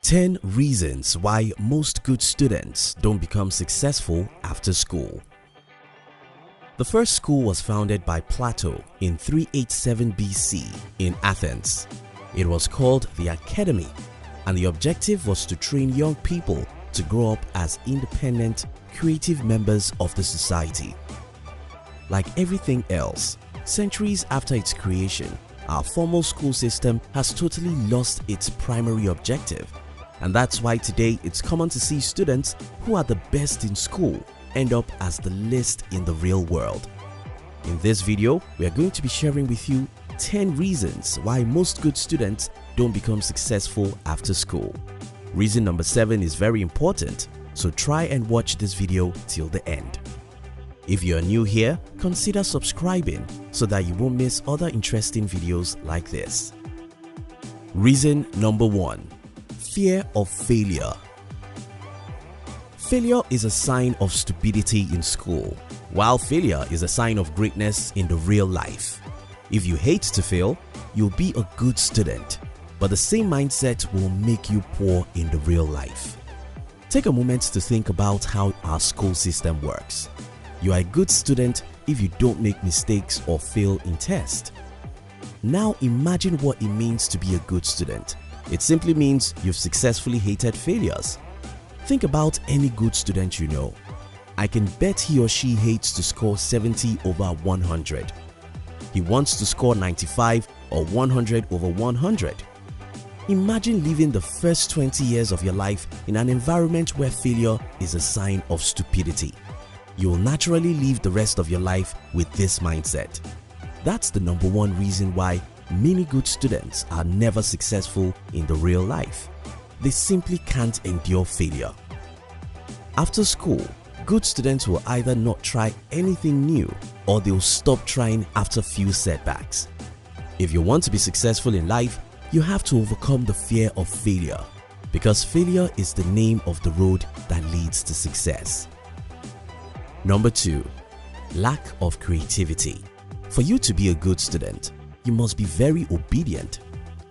10 reasons why most good students don't become successful after school. The first school was founded by Plato in 387 BC in Athens. It was called the Academy, and the objective was to train young people to grow up as independent, creative members of the society. Like everything else, centuries after its creation, our formal school system has totally lost its primary objective. And that's why today it's common to see students who are the best in school end up as the least in the real world. In this video, we are going to be sharing with you 10 reasons why most good students don't become successful after school. Reason number 7 is very important, so try and watch this video till the end. If you are new here, consider subscribing so that you won't miss other interesting videos like this. Reason number 1. Fear of failure. Failure is a sign of stupidity in school, while failure is a sign of greatness in the real life. If you hate to fail, you'll be a good student, but the same mindset will make you poor in the real life. Take a moment to think about how our school system works. You are a good student if you don't make mistakes or fail in tests. Now imagine what it means to be a good student. It simply means you've successfully hated failures. Think about any good student you know. I can bet he or she hates to score 70 over 100. He wants to score 95 or 100 over 100. Imagine living the first 20 years of your life in an environment where failure is a sign of stupidity. You will naturally live the rest of your life with this mindset. That's the number one reason why many good students are never successful in the real life. They simply can't endure failure. After school, good students will either not try anything new or they'll stop trying after few setbacks. If you want to be successful in life, you have to overcome the fear of failure, because failure is the name of the road that leads to success. Number 2. Lack of creativity. For you to be a good student, you must be very obedient.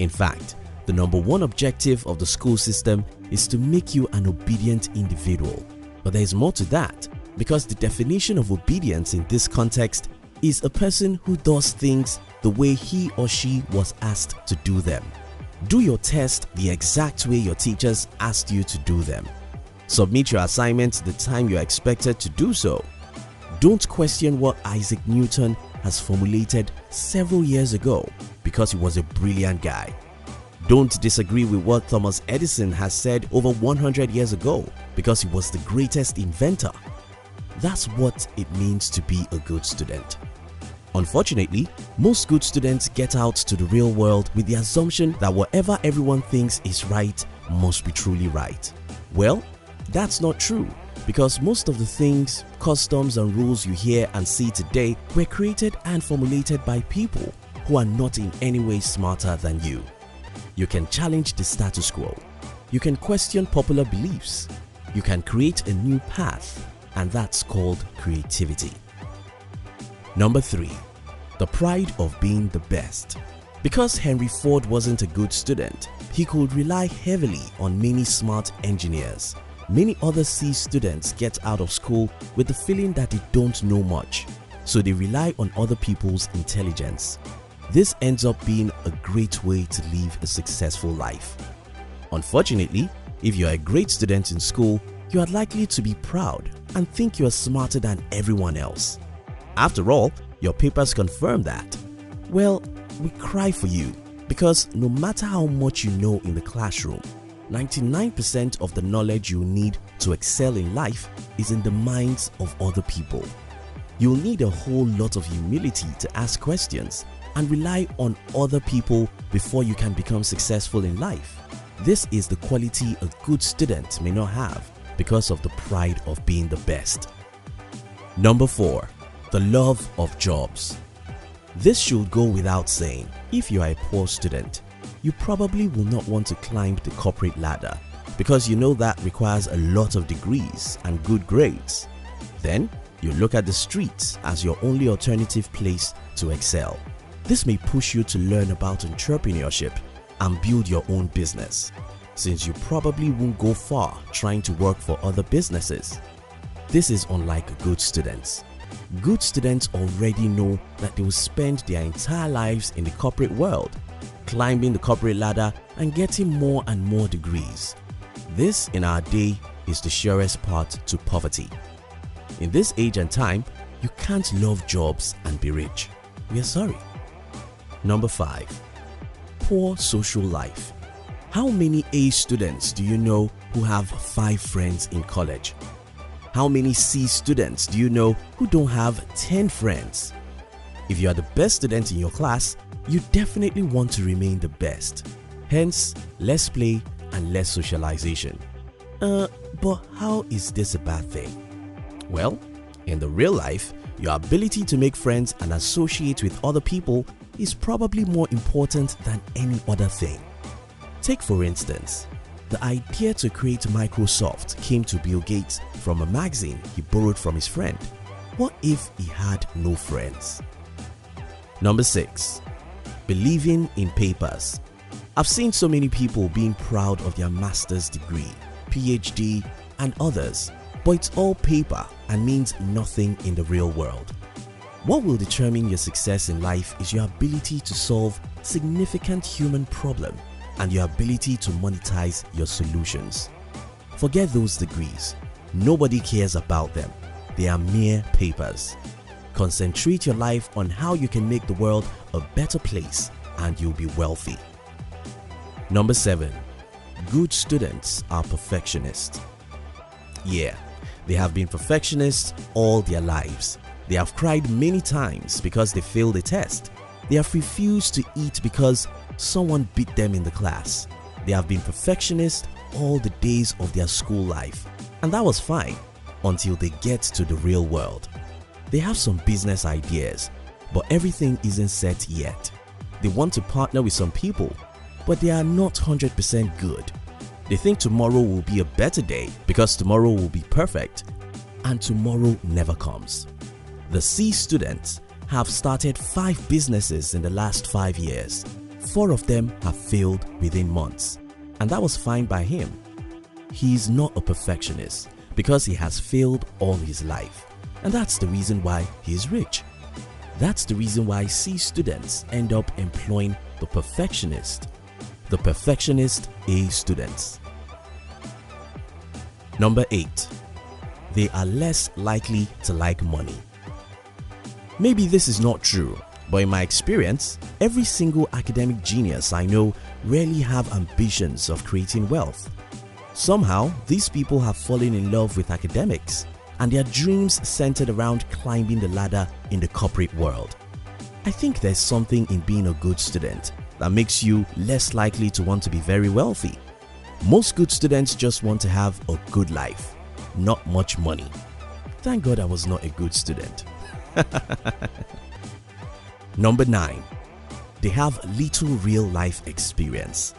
In fact, the number one objective of the school system is to make you an obedient individual. But there is more to that, because the definition of obedience in this context is a person who does things the way he or she was asked to do them. Do your test the exact way your teachers asked you to do them. Submit your assignments the time you are expected to do so. Don't question what Isaac Newton has formulated several years ago because he was a brilliant guy. Don't disagree with what Thomas Edison has said over 100 years ago because he was the greatest inventor. That's what it means to be a good student. Unfortunately, most good students get out to the real world with the assumption that whatever everyone thinks is right must be truly right. Well, that's not true, because most of the things, customs and rules you hear and see today were created and formulated by people who are not in any way smarter than you. You can challenge the status quo. You can question popular beliefs. You can create a new path, and that's called creativity. Number 3. The pride of being the best. Because Henry Ford wasn't a good student, he could rely heavily on many smart engineers. Many other C students get out of school with the feeling that they don't know much, so they rely on other people's intelligence. This ends up being a great way to live a successful life. Unfortunately, if you are a great student in school, you are likely to be proud and think you are smarter than everyone else. After all, your papers confirm that. Well, we cry for you, because no matter how much you know in the classroom, 99% of the knowledge you need to excel in life is in the minds of other people. You'll need a whole lot of humility to ask questions and rely on other people before you can become successful in life. This is the quality a good student may not have because of the pride of being the best. Number 4. The love of jobs. This should go without saying. If you are a poor student, you probably will not want to climb the corporate ladder because you know that requires a lot of degrees and good grades. Then you look at the streets as your only alternative place to excel. This may push you to learn about entrepreneurship and build your own business. since you probably won't go far trying to work for other businesses. This is unlike good students. Good students already know that they will spend their entire lives in the corporate world, climbing the corporate ladder and getting more and more degrees. This, in our day, is the surest path to poverty. In this age and time, you can't love jobs and be rich. We are sorry. Number 5. Poor social life. How many A students do you know who have 5 friends in college? How many C students do you know who don't have 10 friends? If you are the best student in your class, you definitely want to remain the best. Hence, less play and less socialization. But how is this a bad thing? Well, in the real life, your ability to make friends and associate with other people is probably more important than any other thing. Take for instance, the idea to create Microsoft came to Bill Gates from a magazine he borrowed from his friend. What if he had no friends? Number 6. Believing in papers. I've seen so many people being proud of their master's degree, PhD and others, but it's all paper and means nothing in the real world. What will determine your success in life is your ability to solve significant human problems and your ability to monetize your solutions. Forget those degrees. Nobody cares about them. They are mere papers. Concentrate your life on how you can make the world a better place and you'll be wealthy. Number 7. Good students are perfectionists. Yeah, they have been perfectionists all their lives. They have cried many times because they failed a test. They have refused to eat because someone beat them in the class. They have been perfectionists all the days of their school life, and that was fine until they get to the real world. They have some business ideas, but everything isn't set yet. They want to partner with some people, but they are not 100% good. They think tomorrow will be a better day because tomorrow will be perfect, and tomorrow never comes. The C students have started 5 businesses in the last 5 years. 4 of them have failed within months, and that was fine by him. He is not a perfectionist because he has failed all his life, and that's the reason why he is rich. That's the reason why C students end up employing the perfectionist A students. Number 8. They are less likely to like money. Maybe this is not true, but in my experience, every single academic genius I know rarely have ambitions of creating wealth. Somehow, these people have fallen in love with academics and their dreams centered around climbing the ladder in the corporate world. I think there's something in being a good student that makes you less likely to want to be very wealthy. Most good students just want to have a good life, not much money. Thank God I was not a good student. Number 9. They have little real-life experience.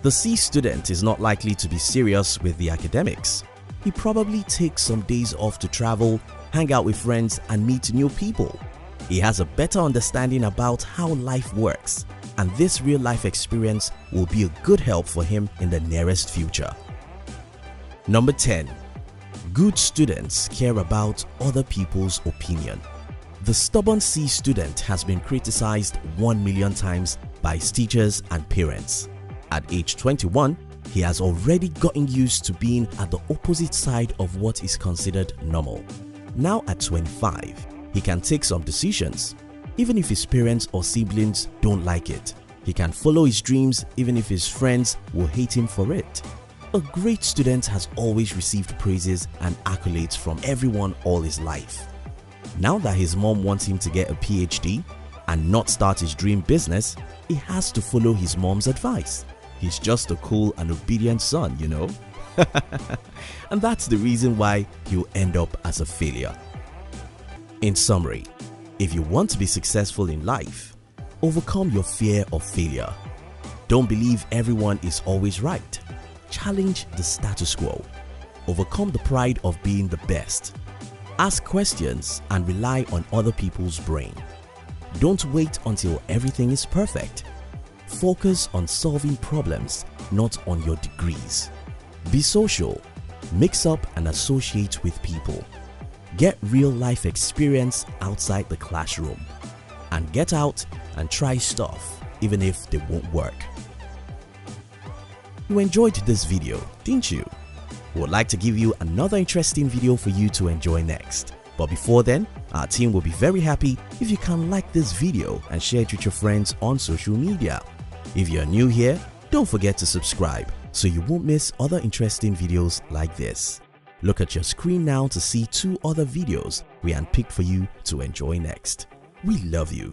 The C student is not likely to be serious with the academics. He probably takes some days off to travel, hang out with friends and meet new people. He has a better understanding about how life works, and this real-life experience will be a good help for him in the nearest future. Number 10. Good students care about other people's opinion. The stubborn C student has been criticized 1 million times by his teachers and parents. At age 21, he has already gotten used to being at the opposite side of what is considered normal. Now at 25, he can take some decisions, even if his parents or siblings don't like it. He can follow his dreams even if his friends will hate him for it. A great student has always received praises and accolades from everyone all his life. Now that his mom wants him to get a PhD and not start his dream business, he has to follow his mom's advice. He's just a cool and obedient son, you know. And that's the reason why he'll end up as a failure. In summary, if you want to be successful in life, overcome your fear of failure. Don't believe everyone is always right. Challenge the status quo. Overcome the pride of being the best. Ask questions and rely on other people's brain. Don't wait until everything is perfect. Focus on solving problems not on your degrees. Be social, mix up and associate with people. Get real life experience outside the classroom. And get out and try stuff even if they won't work. You enjoyed this video, didn't you? We would like to give you another interesting video for you to enjoy next. But before then, our team will be very happy if you can like this video and share it with your friends on social media. If you're new here, don't forget to subscribe so you won't miss other interesting videos like this. Look at your screen now to see 2 other videos we handpicked for you to enjoy next. We love you.